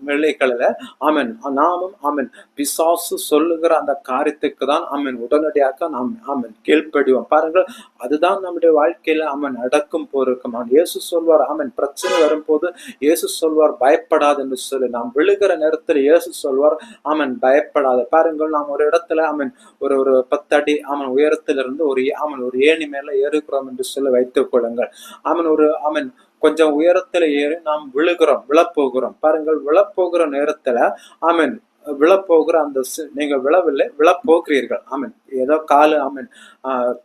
வேளைகளில ஆமென் நாமும் ஆமென் பிசாசு சொல்லுகிற அந்த காரியத்துக்கு தான் ஆமென் உடனடியாக நாம் ஆமென் கீழ்ப்படிவோம். பாருங்கள், அதுதான் நம்முடைய வாழ்க்கையில ஆமென் நடக்கும் போருக்கும். இயேசு சொல்வார் ஆமென் பிரச்சனை வரும்போது இயேசு சொல்வார் பயப்படாது என்று சொல்லி. நாம் விழுகிற நேரத்தில் இயேசு சொல்வார் ஆமென் பயப்படாது. பாருங்கள், நாம் ஒரு இடத்துல ஆமென் ஒரு ஒரு 10 அடி ஆமென் உயரத்திலிருந்து ஒரு ஏணி மேல ஏறுகிறோம் என்று சொல்லி வைத்துக் கொள்ளுங்கள். ஆமென் ஆமென் கொஞ்சம் உயரத்துல ஏறி நாம் விழப்போகிறோம். பாருங்கள், விழப்போகிற நேரத்துல ஆமென் விழப்போகிற அந்த நீங்க விழவில்லை, விழப்போகிறீர்கள். ஆமென் ஏதோ காலு ஆமென்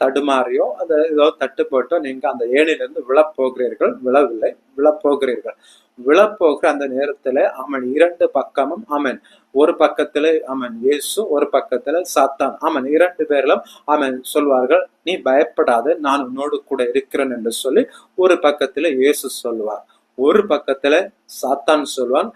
தடுமாறியோ அது ஏதோ தட்டுப்பட்டோ நீங்க அந்த ஏணிலிருந்து விழப்போகிறீர்கள். விழவில்லை, விழப்போகிறீர்கள். விழப்போகிற அந்த நேரத்துல ஆமென் 2 பக்கமும் ஆமென் ஒரு பக்கத்துல ஆமென் இயேசு, ஒரு பக்கத்துல சாத்தான். ஆமென் 2 பேர்களும் ஆமென் சொல்வார்கள், நீ பயப்படாத, நான் உன்னோடு கூட இருக்கிறேன் என்று சொல்லி ஒரு பக்கத்துல இயேசு சொல்வார். ஒரு பக்கத்துல சாத்தான் சொல்வான்,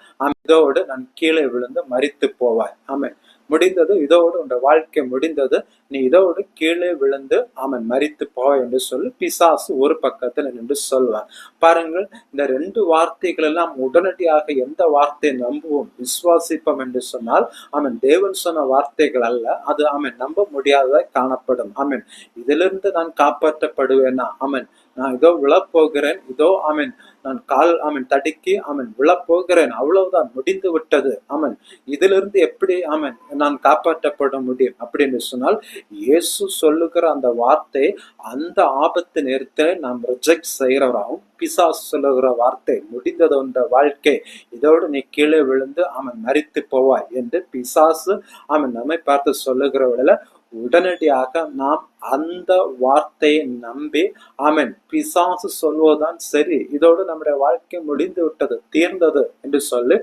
இதோடு நான் கீழே விழுந்து மரித்து போவாய். ஆமென் முடிந்தது, இதோடு உன் வாழ்க்கை முடிந்தது, நீ இதோடு கீழே விழுந்து ஆமென் மரித்து போவாய் என்று சொல்லி பிசாசு ஒரு பக்கத்துல நின்று சொல்வான். பாருங்கள், இந்த 2 வார்த்தைகள் எல்லாம் உடனடியாக எந்த வார்த்தையை நம்புவோம் விசுவாசிப்போம் என்று சொன்னால் ஆமென் தேவன் சொன்ன வார்த்தைகள் அல்ல, அது ஆமென் நம்ப முடியாததாய் காணப்படும். ஆமென் இதிலிருந்து நான் காப்பாற்றப்படுவேனா? ஆமென் நான் இதோ விழப்போகிறேன், இதோ ஆமென் நான் கால் ஆமென் தடுக்கி ஆமென் விழப்போகிறேன், அவ்வளவுதான் முடிந்து விட்டது. ஆமென் இதிலிருந்து எப்படி ஆமென் நான் காப்பாற்றப்பட முடியும் அப்படின்னு சொன்னால் இயேசு சொல்லுகிற அந்த வார்த்தை அந்த ஆபத்து நேரத்தில் நாம் ரிஜெக்ட் செய்கிறவராகவும், பிசாசு சொல்லுகிற வார்த்தை முடிந்தது உன்ற வாழ்க்கை, இதோடு நீ கீழே விழுந்து ஆமென் மரித்து போவாய் என்று பிசாசு ஆமென் நம்மை பார்த்து சொல்லுகிறவர்கள உடனடியாக நாம் அந்த வார்த்தையை நம்பி ஆமென் பிசாசு சொல்வதுதான் சரி, இதோடு நம்முடைய வாழ்க்கை முடிந்து விட்டது, தீர்ந்தது என்று சொல்லி